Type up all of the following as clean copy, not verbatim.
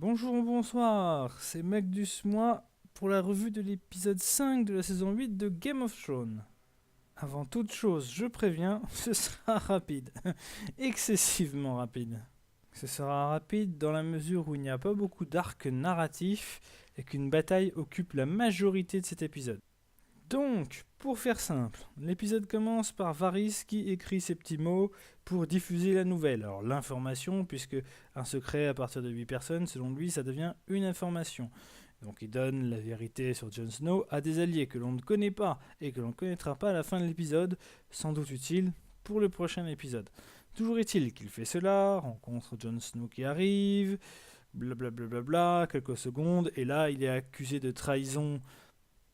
Bonjour, bonsoir, c'est Magdus, moi, pour la revue de l'épisode 5 de la saison 8 de Game of Thrones. Avant toute chose, je préviens, ce sera rapide, excessivement rapide. Ce sera rapide dans la mesure où il n'y a pas beaucoup d'arcs narratifs et qu'une bataille occupe la majorité de cet épisode. Donc, pour faire simple, l'épisode commence par Varys qui écrit ces petits mots pour diffuser la nouvelle. Alors l'information, puisque un secret à partir de 8 personnes, selon lui, ça devient une information. Donc il donne la vérité sur Jon Snow à des alliés que l'on ne connaît pas et que l'on ne connaîtra pas à la fin de l'épisode, sans doute utile pour le prochain épisode. Toujours est-il qu'il fait cela, rencontre Jon Snow qui arrive, blablabla, quelques secondes, et là il est accusé de trahison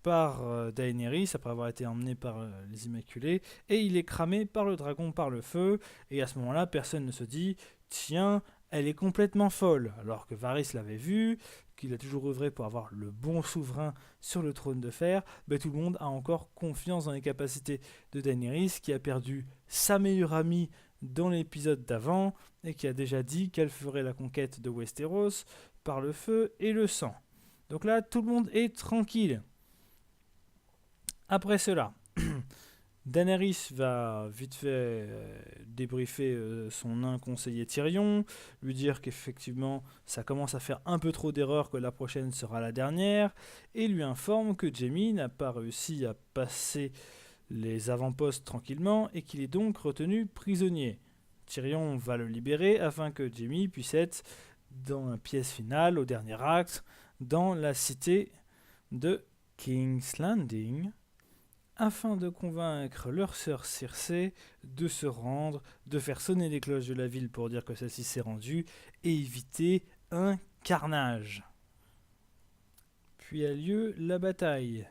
par Daenerys après avoir été emmené par les Immaculés, et il est cramé par le dragon par le feu, et à ce moment-là personne ne se dit tiens, elle est complètement folle, alors que Varys l'avait vu, qu'il a toujours œuvré pour avoir le bon souverain sur le trône de fer. Tout le monde a encore confiance dans les capacités de Daenerys, qui a perdu sa meilleure amie dans l'épisode d'avant et qui a déjà dit qu'elle ferait la conquête de Westeros par le feu et le sang. Donc là tout le monde est tranquille. Après cela, Daenerys va vite fait débriefer son conseiller Tyrion, lui dire qu'effectivement ça commence à faire un peu trop d'erreurs, que la prochaine sera la dernière, et lui informe que Jaime n'a pas réussi à passer les avant-postes tranquillement et qu'il est donc retenu prisonnier. Tyrion va le libérer afin que Jaime puisse être dans la pièce finale, au dernier acte, dans la cité de King's Landing, afin de convaincre leur sœur Cersei de se rendre, de faire sonner les cloches de la ville pour dire que celle-ci s'est rendue, et éviter un carnage. Puis a lieu la bataille,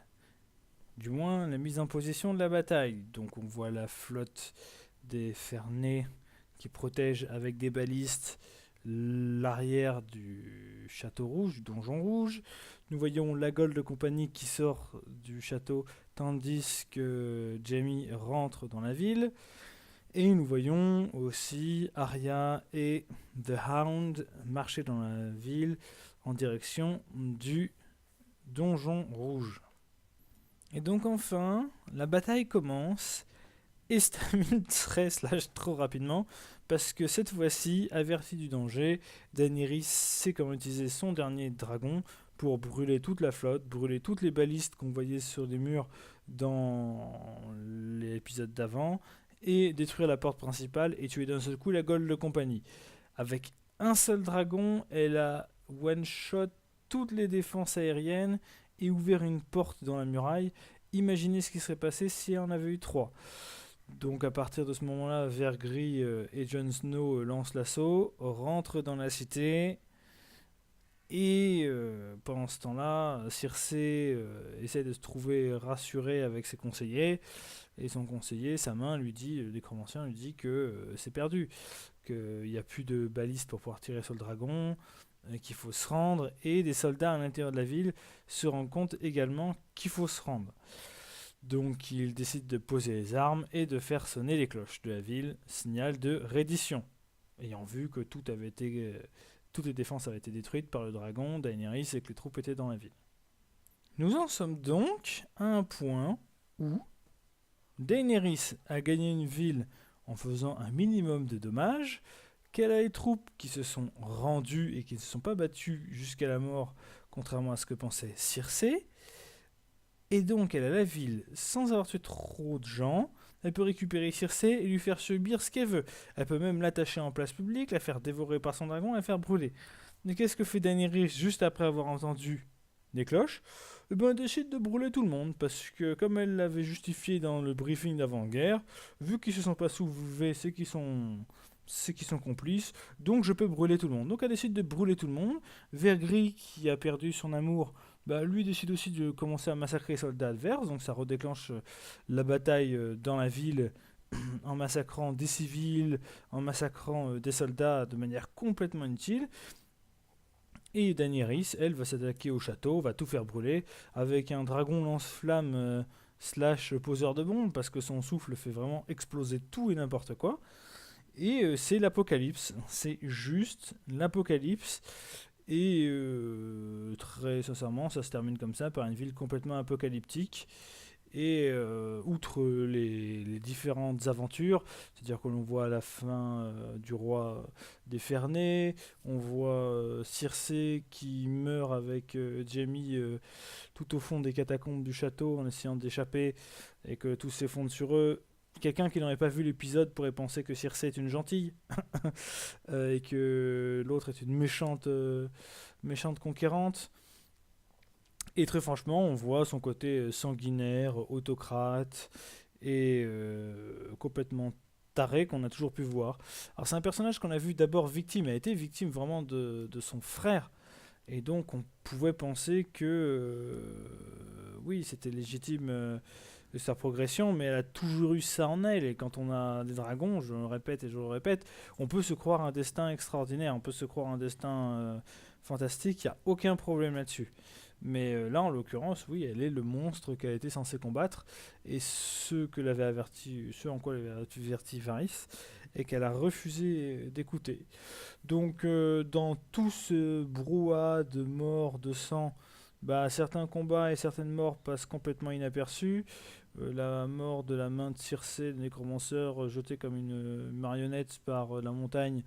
du moins la mise en position de la bataille. Donc on voit la flotte des Fernets qui protège avec des balistes l'arrière du château rouge, du donjon rouge. Nous voyons la Gold Company qui sort du château tandis que Jaime rentre dans la ville. Et nous voyons aussi Arya et The Hound marcher dans la ville en direction du donjon rouge. Et donc enfin, la bataille commence et se termine très trop rapidement, parce que cette fois-ci, averti du danger, Daenerys sait comment utiliser son dernier dragon pour brûler toute la flotte, brûler toutes les balistes qu'on voyait sur les murs dans l'épisode d'avant, et détruire la porte principale et tuer d'un seul coup la Gold Company. Avec un seul dragon, elle a one-shot toutes les défenses aériennes et ouvert une porte dans la muraille. Imaginez ce qui serait passé si on avait eu 3. Donc à partir de ce moment-là, Vergris et Jon Snow lancent l'assaut, rentrent dans la cité, et pendant ce temps-là, Cersei essaie de se trouver rassurée avec ses conseillers, et son conseiller, sa main, lui dit, le nécromancien lui dit que c'est perdu, qu'il n'y a plus de balistes pour pouvoir tirer sur le dragon, qu'il faut se rendre, et des soldats à l'intérieur de la ville se rendent compte également qu'il faut se rendre. Donc il décide de poser les armes et de faire sonner les cloches de la ville, signal de reddition. Ayant vu que toutes les défenses avaient été détruites par le dragon, Daenerys, et que les troupes étaient dans la ville. Nous en sommes donc à un point où Daenerys a gagné une ville en faisant un minimum de dommages, qu'elle a les troupes qui se sont rendues et qui ne se sont pas battues jusqu'à la mort, contrairement à ce que pensait Cersei. Et donc elle a la ville sans avoir tué trop de gens. Elle peut récupérer Cersei et lui faire subir ce qu'elle veut. Elle peut même l'attacher en place publique, la faire dévorer par son dragon et la faire brûler. Mais qu'est-ce que fait Daenerys juste après avoir entendu des cloches ? Elle décide de brûler tout le monde, parce que comme elle l'avait justifié dans le briefing d'avant-guerre, vu qu'ils se sont pas soulevés, c'est qu'ils sont complices, donc je peux brûler tout le monde. Donc elle décide de brûler tout le monde. Vergris, qui a perdu son amour, lui décide aussi de commencer à massacrer les soldats adverses, donc ça redéclenche la bataille dans la ville en massacrant des civils, en massacrant des soldats de manière complètement inutile. Et Daenerys, elle, va s'attaquer au château, va tout faire brûler, avec un dragon lance-flamme slash poseur de bombes, parce que son souffle fait vraiment exploser tout et n'importe quoi. Et c'est l'apocalypse, c'est juste l'apocalypse. Et très sincèrement, ça se termine comme ça, par une ville complètement apocalyptique. Et outre les différentes aventures, c'est-à-dire que l'on voit à la fin du roi déferné, on voit Circé qui meurt avec Jaime tout au fond des catacombes du château en essayant d'échapper et que tout s'effondre sur eux. Quelqu'un qui n'aurait pas vu l'épisode pourrait penser que Circé est une gentille et que l'autre est une méchante conquérante. Et très franchement, on voit son côté sanguinaire, autocrate et complètement taré qu'on a toujours pu voir. Alors c'est un personnage qu'on a vu d'abord victime, il a été victime vraiment de son frère. Et donc on pouvait penser que oui, c'était légitime de sa progression, mais elle a toujours eu ça en elle. Et quand on a des dragons, je le répète et je le répète, on peut se croire un destin extraordinaire, on peut se croire un destin fantastique, il n'y a aucun problème là-dessus. Mais là, en l'occurrence, oui, elle est le monstre qu'elle était censée combattre, et ce en quoi l'avait averti Varys, et qu'elle a refusé d'écouter. Donc, dans tout ce brouhaha de mort, de sang, bah, certains combats et certaines morts passent complètement inaperçus. La mort de la main de Circé, le nécromanceur, jeté comme une marionnette par la montagne,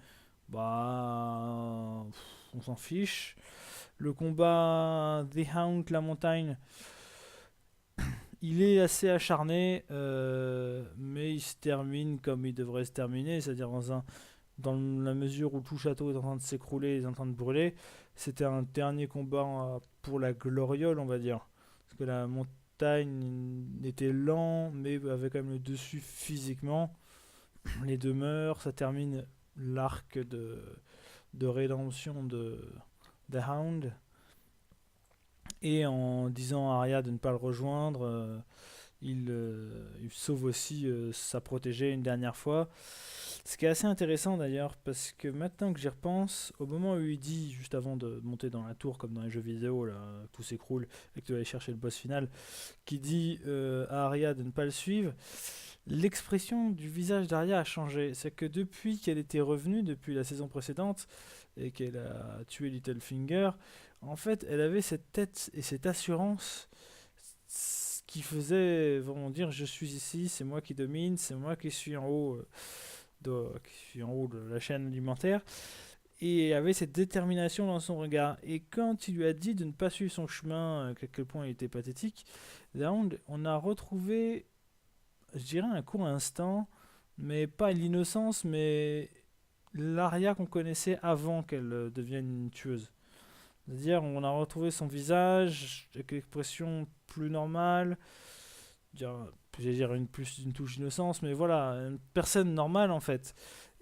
bah, on s'en fiche. Le combat The Hound, la montagne, il est assez acharné, mais il se termine comme il devrait se terminer, c'est-à-dire dans la mesure où tout le château est en train de s'écrouler, est en train de brûler. C'était un dernier combat pour la gloriole, on va dire. Parce que la montagne était lent, mais avait quand même le dessus physiquement. Les deux meurent, ça termine l'arc de rédemption de The Hound. Et en disant à Arya de ne pas le rejoindre, il sauve aussi sa protégée une dernière fois. Ce qui est assez intéressant d'ailleurs, parce que maintenant que j'y repense, au moment où il dit, juste avant de monter dans la tour, comme dans les jeux vidéo, là, tout s'écroule et que tu vas aller chercher le boss final, qui dit à Arya de ne pas le suivre, l'expression du visage d'Arya a changé. C'est que depuis qu'elle était revenue, depuis la saison précédente, et qu'elle a tué Littlefinger, en fait, elle avait cette tête et cette assurance qui faisait vraiment dire je suis ici, c'est moi qui domine, c'est moi qui suis en haut de la chaîne alimentaire, et avait cette détermination dans son regard. Et quand il lui a dit de ne pas suivre son chemin, à quel point il était pathétique, là on a retrouvé, je dirais, un court instant, mais pas l'innocence, mais l'Arya qu'on connaissait avant qu'elle devienne une tueuse. C'est-à-dire, on a retrouvé son visage avec l'expression plus normale, j'allais dire une touche d'innocence, mais voilà, une personne normale en fait.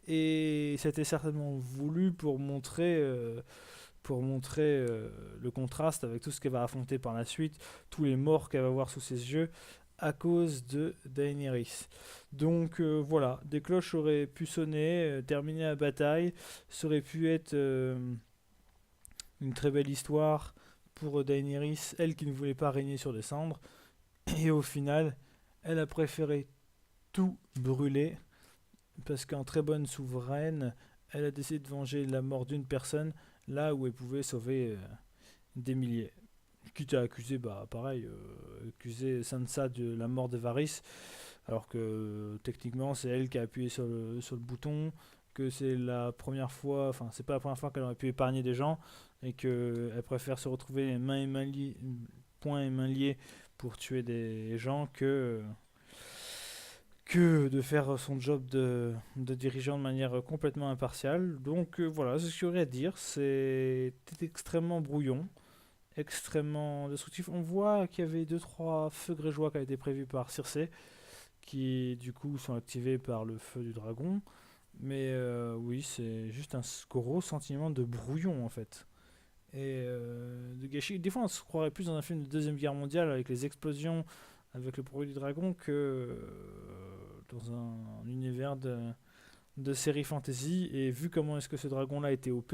Et c'était certainement voulu pour montrer le contraste avec tout ce qu'elle va affronter par la suite, tous les morts qu'elle va voir sous ses yeux à cause de Daenerys. Donc voilà, des cloches auraient pu sonner, terminer la bataille, ça aurait pu être une très belle histoire pour Daenerys, elle qui ne voulait pas régner sur des cendres, et au final, elle a préféré tout brûler, parce qu'en très bonne souveraine, elle a décidé de venger la mort d'une personne, là où elle pouvait sauver des milliers. Quitte à accuser, bah pareil, accuser Sansa de la mort de Varys, alors que techniquement c'est elle qui a appuyé sur le bouton, que c'est la première fois, enfin c'est pas la première fois qu'elle aurait pu épargner des gens, et qu'elle préfère se retrouver poings et mains liés pour tuer des gens que de faire son job de dirigeant de manière complètement impartiale. Donc voilà, c'est ce qu'il y aurait à dire. C'est extrêmement brouillon, extrêmement destructif. On voit qu'il y avait deux trois feux grégeois qui avaient été prévus par Circé, qui du coup sont activés par le feu du dragon. Mais oui, c'est juste un gros sentiment de brouillon en fait. Et de gâchis. Des fois, on se croirait plus dans un film de Deuxième Guerre mondiale avec les explosions, avec le bruit du dragon, que dans un univers de série fantasy. Et vu comment est-ce que ce dragon-là était OP,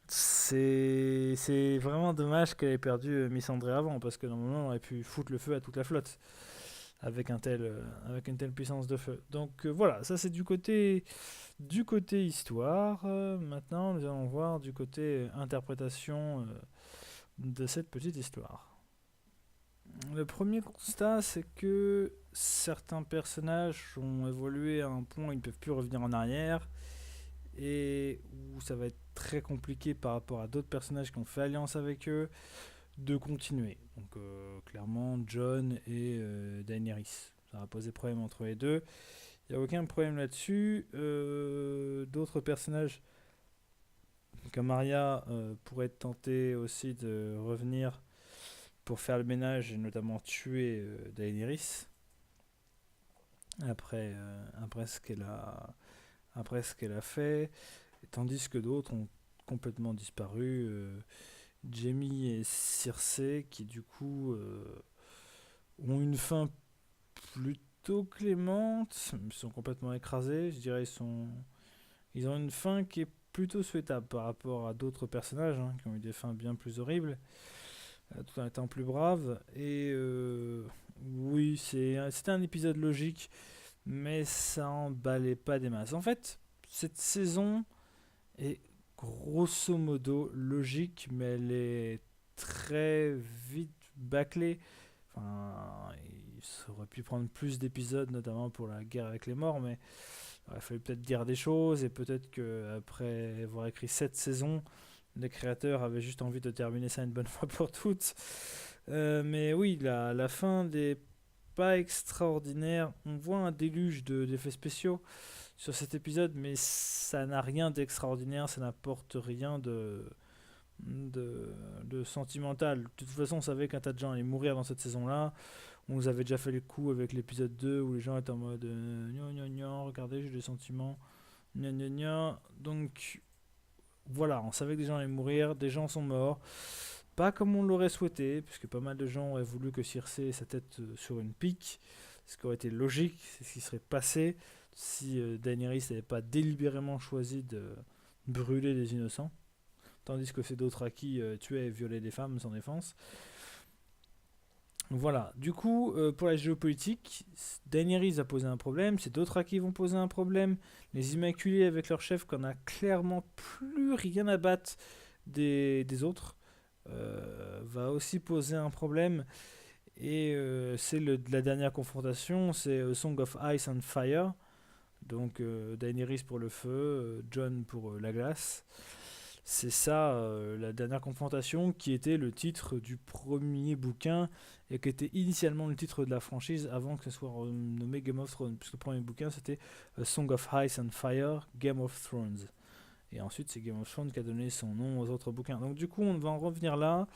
c'est vraiment dommage qu'elle ait perdu Miss André avant, parce que normalement, on aurait pu foutre le feu à toute la flotte. avec une telle puissance de feu. Donc voilà, ça c'est du côté histoire. Maintenant, nous allons voir du côté interprétation de cette petite histoire. Le premier constat, c'est que certains personnages ont évolué à un point où ils ne peuvent plus revenir en arrière et où ça va être très compliqué par rapport à d'autres personnages qui ont fait alliance avec eux de continuer. Donc clairement, Jon et Daenerys. Ça va poser problème entre les deux. Il n'y a aucun problème là-dessus. D'autres personnages comme Arya pourraient être tentés aussi de revenir pour faire le ménage et notamment tuer Daenerys après ce qu'elle a fait, tandis que d'autres ont complètement disparu. Jaime et Cersei qui du coup ont une fin plutôt clémente, ils sont complètement écrasés, je dirais ils ont une fin qui est plutôt souhaitable par rapport à d'autres personnages qui ont eu des fins bien plus horribles, tout en étant plus braves. Et oui, c'était un épisode logique, mais ça emballait pas des masses. En fait, cette saison est grosso modo logique, mais elle est très vite bâclée. Enfin, il aurait pu prendre plus d'épisodes, notamment pour la guerre avec les morts, mais il fallait peut-être dire des choses, et peut-être qu'après avoir écrit 7 saisons, les créateurs avaient juste envie de terminer ça une bonne fois pour toutes. Mais oui, la fin n'est pas extraordinaire. On voit un déluge d'effets spéciaux sur cet épisode, mais ça n'a rien d'extraordinaire, ça n'apporte rien de sentimental. De toute façon, on savait qu'un tas de gens allaient mourir dans cette saison-là. On nous avait déjà fait le coup avec l'épisode 2 où les gens étaient en mode regardez, j'ai des sentiments. Donc voilà, on savait que des gens allaient mourir, des gens sont morts. Pas comme on l'aurait souhaité, puisque pas mal de gens auraient voulu que Cersei ait sa tête sur une pique, ce qui aurait été logique, c'est ce qui serait passé si Daenerys n'avait pas délibérément choisi de brûler les innocents, tandis que ces Dothraki tuaient et violaient des femmes sans défense. Voilà, du coup, pour la géopolitique, Daenerys va poser un problème, ces Dothraki vont poser un problème, les Immaculés avec leur chef qu'on a clairement plus rien à battre des autres, va aussi poser un problème. Et c'est la dernière confrontation, c'est Song of Ice and Fire. Donc Daenerys pour le feu, Jon pour la glace. C'est ça la dernière confrontation qui était le titre du premier bouquin et qui était initialement le titre de la franchise avant que ce soit nommé Game of Thrones. Puisque le premier bouquin c'était Song of Ice and Fire, Game of Thrones. Et ensuite c'est Game of Thrones qui a donné son nom aux autres bouquins. Donc du coup on va en revenir là.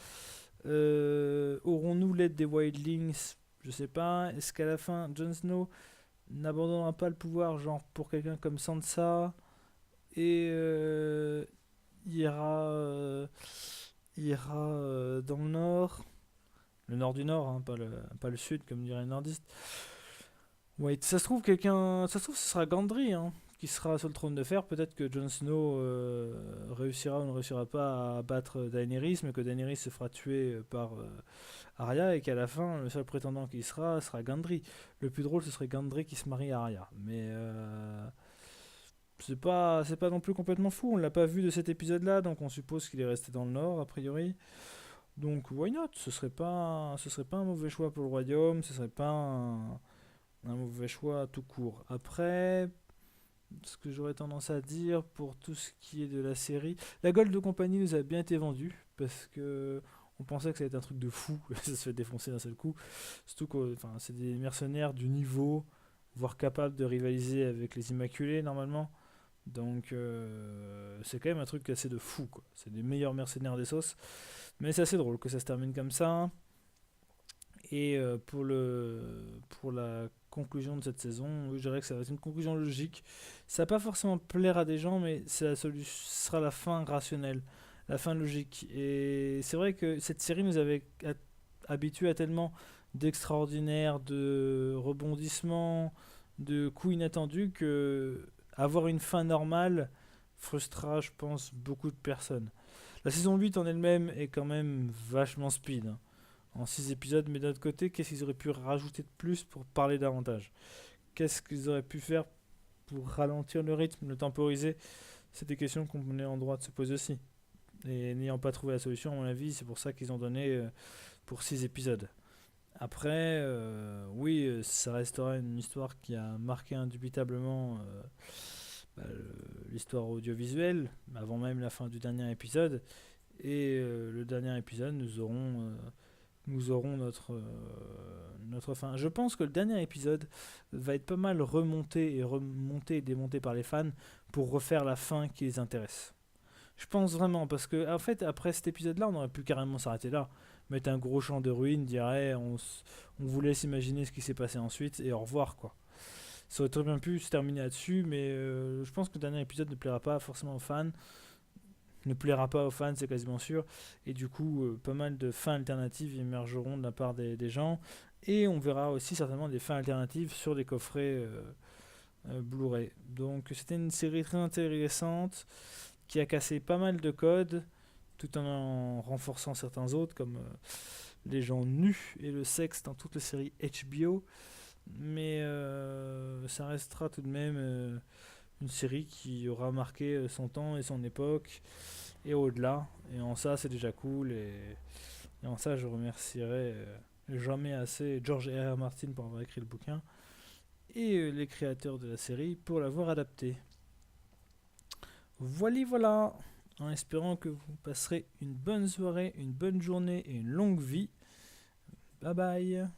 Aurons-nous l'aide des Wildlings? Je sais pas. Est-ce qu'à la fin Jon Snow n'abandonnera pas le pouvoir, genre pour quelqu'un comme Sansa, et ira dans le nord du nord, pas le sud comme dirait les nordistes. Ouais, ça se trouve ça se trouve ce sera Gendry qui sera sur le trône de fer. Peut-être que Jon Snow réussira ou ne réussira pas à battre Daenerys, mais que Daenerys se fera tuer par Arya et qu'à la fin le seul prétendant qui sera Gendry. Le plus drôle ce serait Gendry qui se marie à Arya, mais c'est pas non plus complètement fou. On l'a pas vu de cet épisode-là, donc on suppose qu'il est resté dans le nord a priori. Donc why not? Ce serait pas un mauvais choix pour le royaume, ce serait pas un mauvais choix tout court. Après, ce que j'aurais tendance à dire pour tout ce qui est de la série, la Gold Company nous a bien été vendue parce que on pensait que ça allait être un truc de fou, ça se fait défoncer d'un seul coup. Surtout que c'est des mercenaires du niveau, voire capables de rivaliser avec les Immaculés normalement. Donc c'est quand même un truc assez de fou, quoi. C'est des meilleurs mercenaires des sauces. Mais c'est assez drôle que ça se termine comme ça. Et pour la conclusion de cette saison, je dirais que ça va être une conclusion logique. Ça va pas forcément plaire à des gens, mais ce sera la fin rationnelle, la fin logique. Et c'est vrai que cette série nous avait habitués à tellement d'extraordinaires, de rebondissements, de coups inattendus que avoir une fin normale frustera, je pense, beaucoup de personnes. La saison 8 en elle-même est quand même vachement speed. en 6 épisodes, mais d'un autre côté, qu'est-ce qu'ils auraient pu rajouter de plus pour parler davantage? Qu'est-ce qu'ils auraient pu faire pour ralentir le rythme, le temporiser? C'est des questions qu'on est en droit de se poser aussi. Et n'ayant pas trouvé la solution, à mon avis, c'est pour ça qu'ils ont donné pour 6 épisodes. Après, oui, ça restera une histoire qui a marqué indubitablement l'histoire audiovisuelle, avant même la fin du dernier épisode. Et le dernier épisode, nous aurons notre fin. Je pense que le dernier épisode va être pas mal remonté et démonté par les fans pour refaire la fin qui les intéresse. Je pense vraiment, parce que en fait, après cet épisode-là, on aurait pu carrément s'arrêter là. Mettre un gros champ de ruines, dire hey, on vous laisse imaginer ce qui s'est passé ensuite et au revoir quoi. Ça aurait très bien pu se terminer là-dessus, mais je pense que le dernier épisode ne plaira pas forcément aux fans. Ne plaira pas aux fans, c'est quasiment sûr. Et du coup, pas mal de fins alternatives émergeront de la part des gens. Et on verra aussi certainement des fins alternatives sur les coffrets Blu-ray. Donc c'était une série très intéressante qui a cassé pas mal de codes tout en renforçant certains autres comme les gens nus et le sexe dans toutes les séries HBO. Mais ça restera tout de même une série qui aura marqué son temps et son époque et au-delà. Et en ça, c'est déjà cool. Et en ça, je remercierai jamais assez George R. R. Martin pour avoir écrit le bouquin et les créateurs de la série pour l'avoir adapté. Voilà, en espérant que vous passerez une bonne soirée, une bonne journée et une longue vie. Bye bye.